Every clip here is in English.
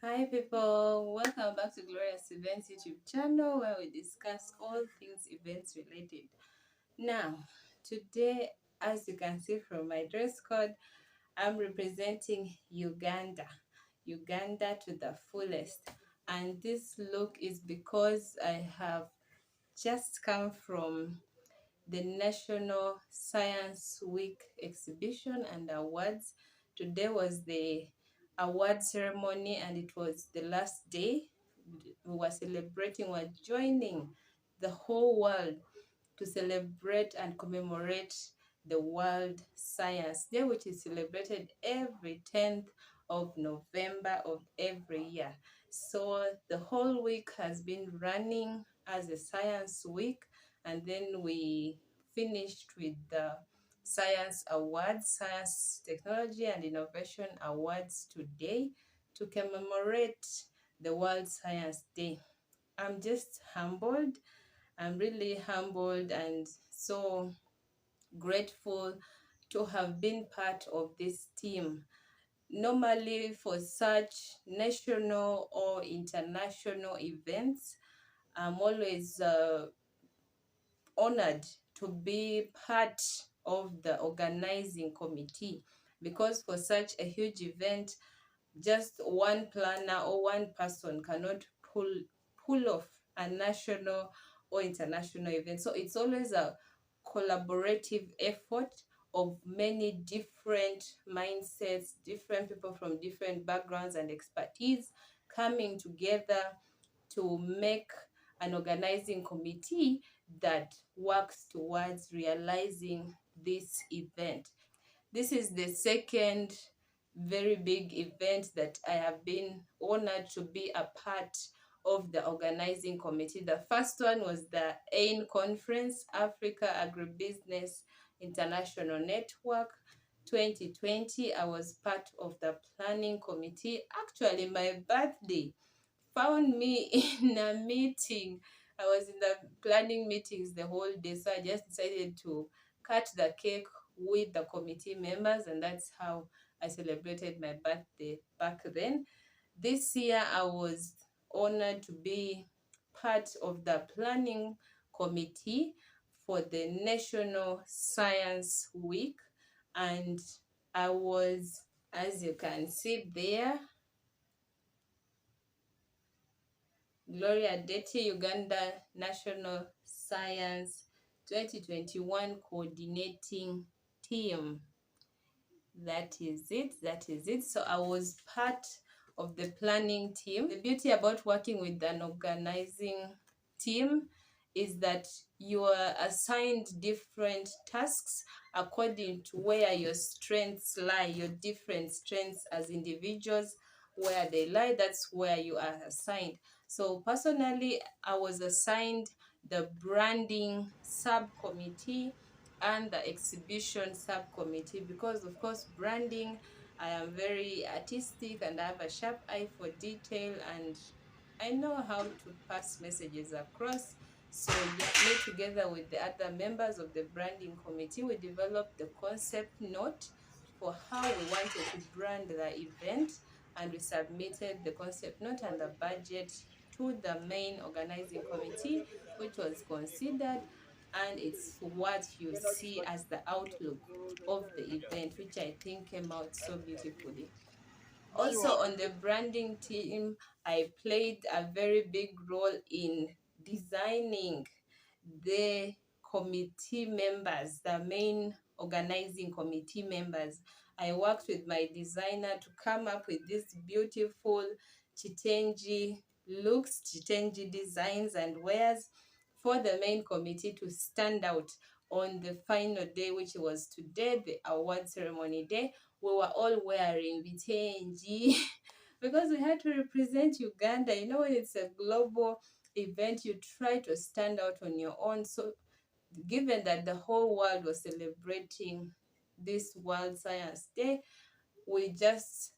Hi people, welcome back to Glorious Events YouTube channel where we discuss all things events related. Now, today, as you can see from my dress code, I'm representing Uganda. Uganda to the fullest. And this look is because I have just come from the National Science Week exhibition and awards. Today was the award ceremony and it was the last day. We were celebrating, we're joining the whole world to celebrate and commemorate the World Science Day, which is celebrated every 10th of November of every year. So the whole week has been running as a science week, and then we finished with the Science Awards, Science, Technology, and Innovation Awards today to commemorate the World Science Day. I'm just humbled. I'm really humbled and so grateful to have been part of this team. Normally, for such national or international events, I'm always honored to be part of the organizing committee, because for such a huge event, just one planner or one person cannot pull off a national or international event. So it's always a collaborative effort of many different mindsets, different people from different backgrounds and expertise coming together to make an organizing committee that works towards realizing this event. This is the second very big event that I have been honored to be a part of the organizing committee. The first one was the AIN conference, Africa Agribusiness International Network 2020. I was part of the planning committee. Actually, my birthday found me in a meeting. I was in the planning meetings the whole day, so I just decided to cut the cake with the committee members, and that's how I celebrated my birthday back then. This year, I was honored to be part of the planning committee for the National Science Week, and I was, as you can see there, Gloria Deti, Uganda National Science 2021 Coordinating Team. That is it. So I was part of the planning team. The beauty about working with an organizing team is that you are assigned different tasks according to where your strengths lie, your different strengths as individuals, where they lie, that's where you are assigned. So personally, I was assigned the branding subcommittee and the exhibition subcommittee, because of course branding, I am very artistic and I have a sharp eye for detail and I know how to pass messages across. So me together with the other members of the branding committee, we developed the concept note for how we wanted to brand the event, and we submitted the concept note and the budget to the main organizing committee, which was considered, and it's what you see as the outlook of the event, which I think came out so beautifully. Also on the branding team, I played a very big role in designing the committee members, the main organizing committee members. I worked with my designer to come up with these beautiful chitenji looks, chitenji designs and wares for the main committee to stand out on the final day, which was today, the award ceremony day. We were all wearing vitenji because we had to represent Uganda. You know, when it's a global event, you try to stand out on your own. So given that the whole world was celebrating this World Science Day, we just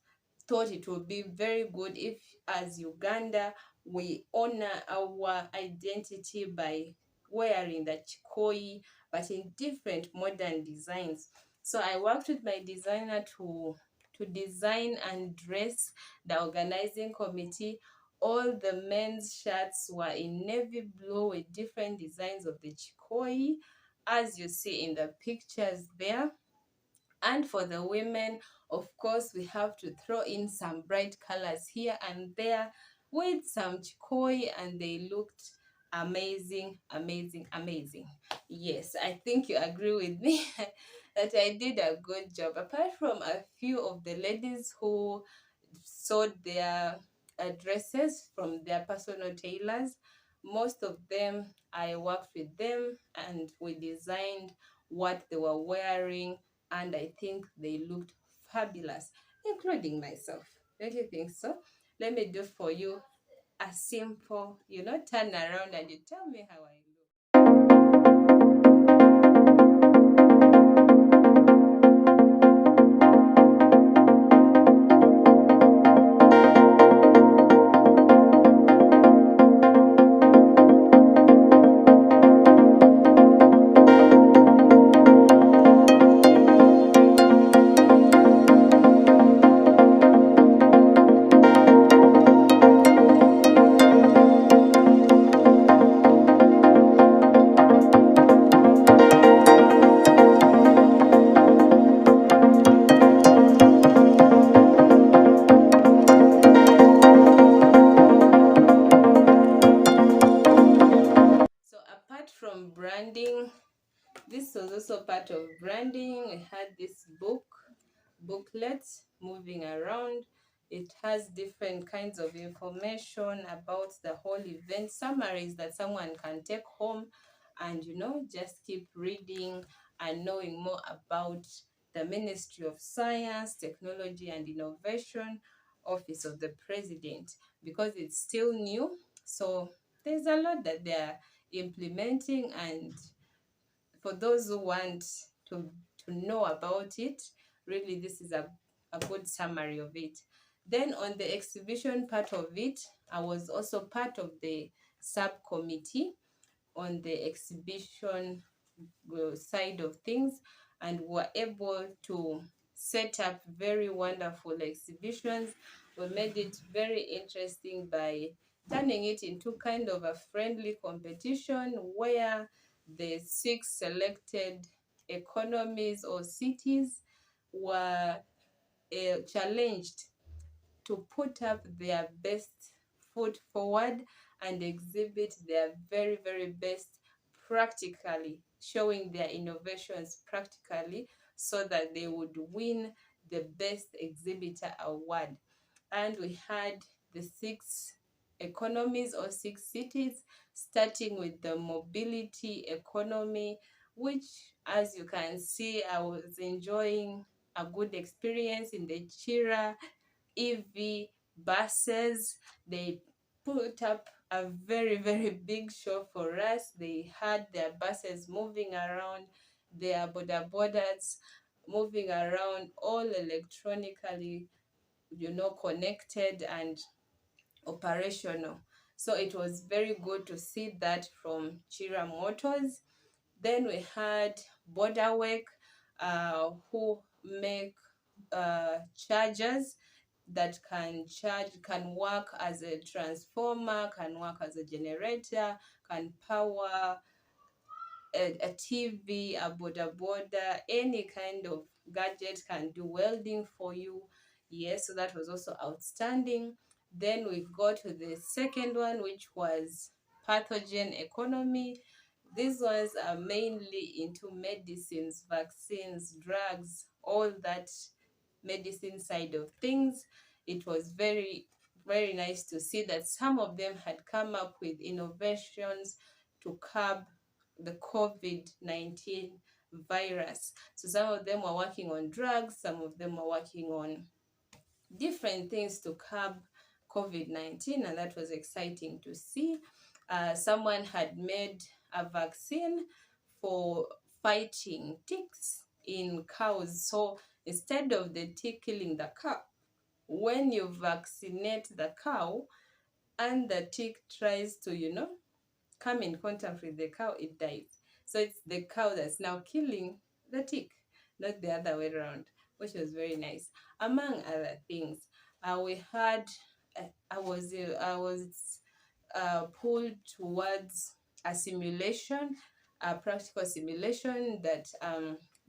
thought it would be very good if, as Uganda, we honor our identity by wearing the chikoi, but in different modern designs. So I worked with my designer to to design and dress the organizing committee. All the men's shirts were in navy blue with different designs of the chikoi, as you see in the pictures there. And for the women, of course, we have to throw in some bright colors here and there with some chikoi, and they looked amazing, amazing, amazing. Yes, I think you agree with me that I did a good job. Apart from a few of the ladies who sewed their dresses from their personal tailors, most of them I worked with them and we designed what they were wearing, and I think they looked fabulous, including myself. Don't you think so? Let me do for you a simple, turn around and you tell me how I look. So apart from branding, this was also part of branding. We had this booklet moving around. It has different kinds of information about the whole event, summaries that someone can take home and just keep reading and knowing more about the Ministry of Science, Technology and Innovation, Office of the President, because it's still new. So there's a lot that they're implementing, and for those who want to know about it, really this is a good summary of it. Then on the exhibition part of it, I was also part of the subcommittee on the exhibition side of things, and were able to set up very wonderful exhibitions. We made it very interesting by turning it into kind of a friendly competition where the 6 selected economies or cities were challenged to put up their best foot forward and exhibit their very, very best practically, showing their innovations practically, so that they would win the Best Exhibitor Award. And we had the 6 economies or 6 cities, starting with the mobility economy, which, as you can see, I was enjoying a good experience in the Chira EV buses. They put up a very, very big show for us. They had their buses moving around, their border borders moving around, all electronically, connected and operational. So it was very good to see that from Chira Motors. Then we had Borderwork, who make chargers that can charge, can work as a transformer, can work as a generator, can power a TV, a border, any kind of gadget, can do welding for you. Yes, so that was also outstanding. Then we got to the second one, which was pathogen economy. These ones are mainly into medicines, vaccines, drugs, all that medicine side of things. It was very, very nice to see that some of them had come up with innovations to curb the COVID-19 virus. So some of them were working on drugs, some of them were working on different things to curb COVID-19, and that was exciting to see. Someone had made a vaccine for fighting ticks in cows. So instead of the tick killing the cow, when you vaccinate the cow and the tick tries to, come in contact with the cow, it dies. So it's the cow that's now killing the tick, not the other way around. which was very nice. Among other things, we had I was pulled towards a simulation, a practical simulation that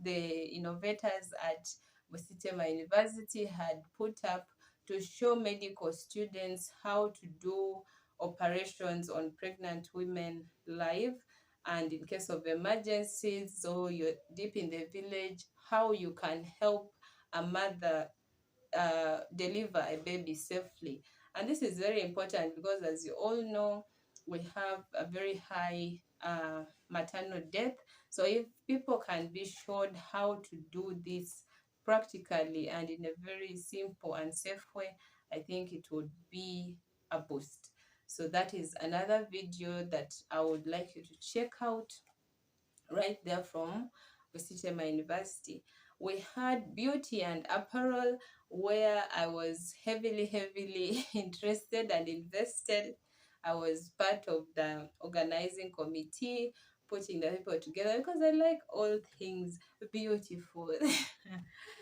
the innovators at Busitema University had put up to show medical students how to do operations on pregnant women live, and in case of emergencies, so you're deep in the village, how you can help a mother deliver a baby safely. And this is very important because, as you all know, we have a very high maternal death. So if people can be shown how to do this practically and in a very simple and safe way, I think it would be a boost. So that is another video that I would like you to check out right there from Busitema University. We had beauty and apparel, where I was heavily interested and invested. I was part of the organizing committee, putting the people together because I like all things beautiful.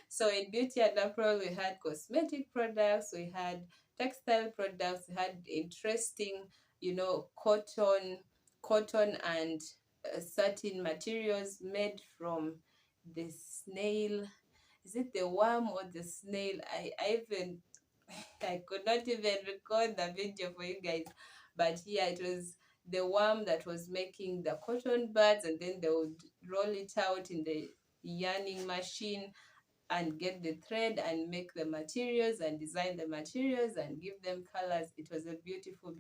So in beauty and apparel, we had cosmetic products, we had textile products, we had interesting, cotton and certain materials made from the snail. Is it the worm or the snail? I even I could not even record the video for you guys. But yeah, it was the worm that was making the cotton buds, and then they would roll it out in the yarning machine and get the thread and make the materials and design the materials and give them colors. It was a beautiful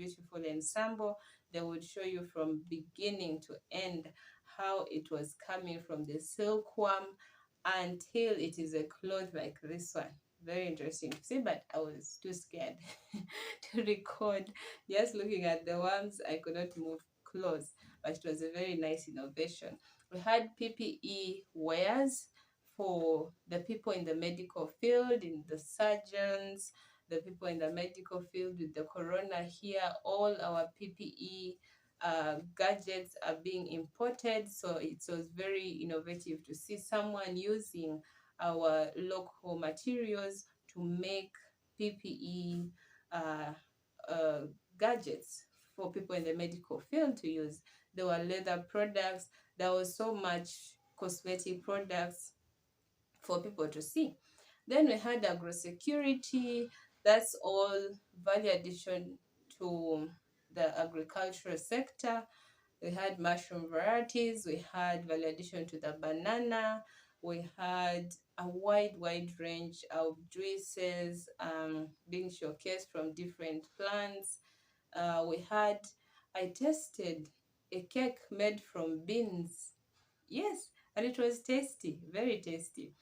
ensemble. They would show you from beginning to end how it was coming from the silkworm until it is a cloth like this one. Very interesting to see, but I was too scared to record. Just looking at the worms, I could not move close, but it was a very nice innovation. We had PPE wares for the people in the medical field, in the surgeons, the people in the medical field with the corona here. All our PPE gadgets are being imported. So it was very innovative to see someone using our local materials to make PPE uh, uh, gadgets for people in the medical field to use. There were leather products. There was so much cosmetic products for people to see. Then we had agrosecurity. That's all value addition to the agricultural sector. We had mushroom varieties. We had value addition to the banana. We had a wide range of juices being showcased from different plants. I tasted a cake made from beans. Yes, and it was tasty, very tasty.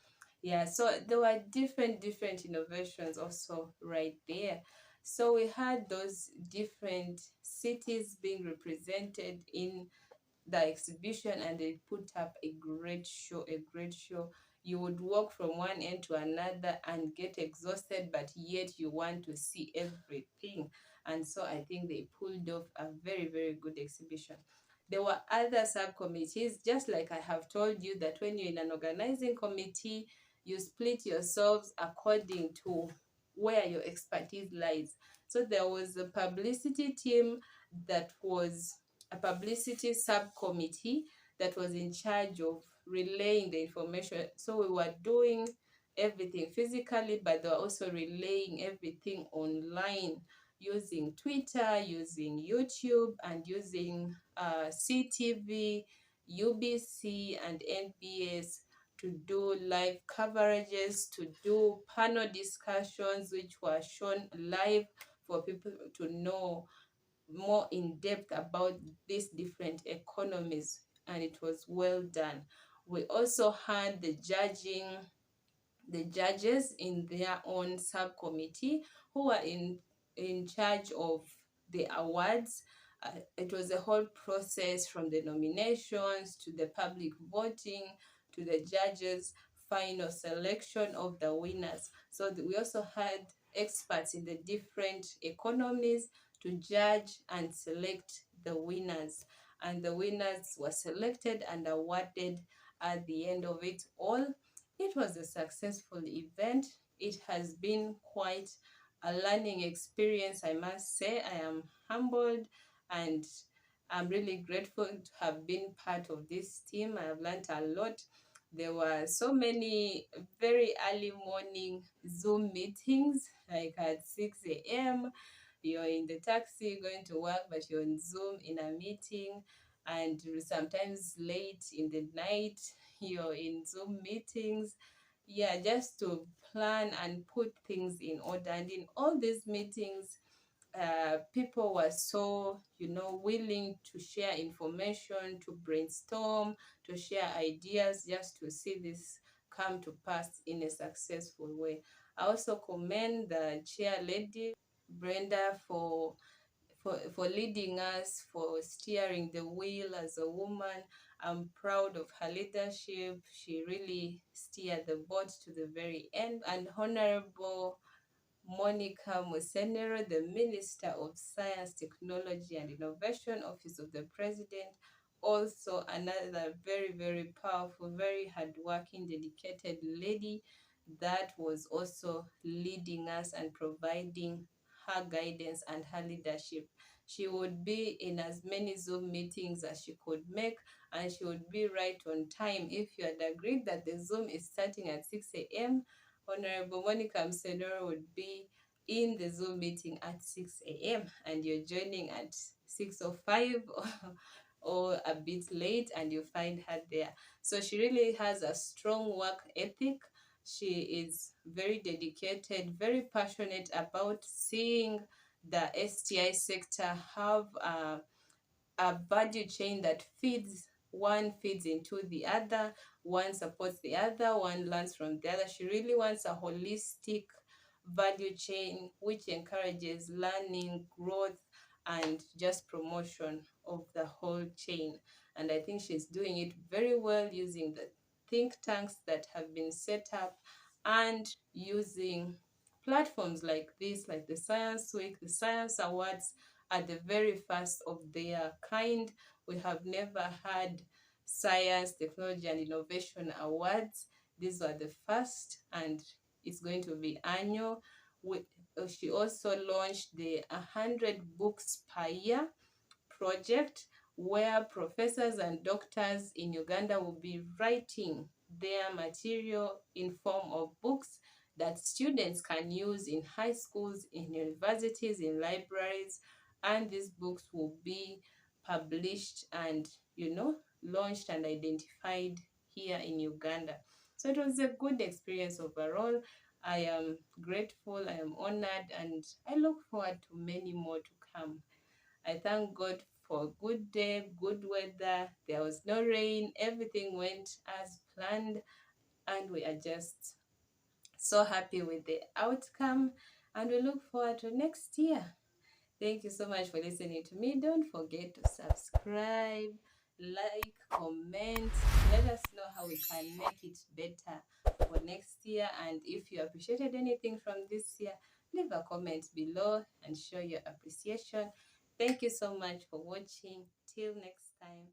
Yeah, so there were different innovations also right there. So we had those different cities being represented in the exhibition, and they put up a great show. You would walk from one end to another and get exhausted, but yet you want to see everything. And so I think they pulled off a very good exhibition. There were other subcommittees, just like I have told you that when you're in an organizing committee, you split yourselves according to where your expertise lies. So there was a publicity team that was a publicity subcommittee that was in charge of relaying the information. So we were doing everything physically, but they were also relaying everything online using Twitter, using YouTube, and using CTV, UBC, and NBS to do live coverages, to do panel discussions, which were shown live for people to know more in depth about these different economies, and it was well done. We also had the judges in their own subcommittee who were in charge of the awards. It was a whole process from the nominations to the public voting to the judges' final selection of the winners. So we also had experts in the different economies to judge and select the winners. And the winners were selected and awarded at the end of it all. It was a successful event. It has been quite a learning experience, I must say. I am humbled and I'm really grateful to have been part of this team. I have learned a lot. There were so many very early morning Zoom meetings, like at 6 a.m. You're in the taxi going to work, but you're on Zoom in a meeting, and sometimes late in the night, you're in Zoom meetings. Yeah, just to plan and put things in order. And in all these meetings, people were so, willing to share information, to brainstorm, to share ideas, just to see this come to pass in a successful way. I also commend the chair lady, Brenda, for leading us, for steering the wheel as a woman. I'm proud of her leadership. She really steered the boat to the very end. And Honorable Monica Musenero, the Minister of Science, Technology and Innovation, Office of the President, also another very, very powerful, very hardworking, dedicated lady that was also leading us and providing her guidance and her leadership. She would be in as many Zoom meetings as she could make, and she would be right on time. If you had agreed that the Zoom is starting at 6 a.m., Honorable Monica Msenoro would be in the Zoom meeting at 6 a.m. and you're joining at 6:05 or a bit late, and you find her there. So she really has a strong work ethic. She is very dedicated, very passionate about seeing the STI sector have a value chain that feeds one, feeds into the other, one supports the other, one learns from the other. She really wants a holistic value chain which encourages learning, growth, and just promotion of the whole chain. And I think she's doing it very well, using the think tanks that have been set up and using platforms like this, like the Science Week, the Science Awards, are the very first of their kind. We have never had Science, Technology, and Innovation Awards. These are the first, and it's going to be annual. She also launched the 100 Books Per Year project, where professors and doctors in Uganda will be writing their material in form of books that students can use in high schools, in universities, in libraries, and these books will be published and, launched and identified here in Uganda. So it was a good experience overall. I am grateful, I am honored, and I look forward to many more to come. I thank God for a good day, good weather. There was no rain. Everything went as planned, and we are just so happy with the outcome. And we look forward to next year. Thank you so much for listening to me. Don't forget to subscribe, like, comment. Let us know how we can make it better for next year. And if you appreciated anything from this year, leave a comment below and show your appreciation. Thank you so much for watching. Till next time.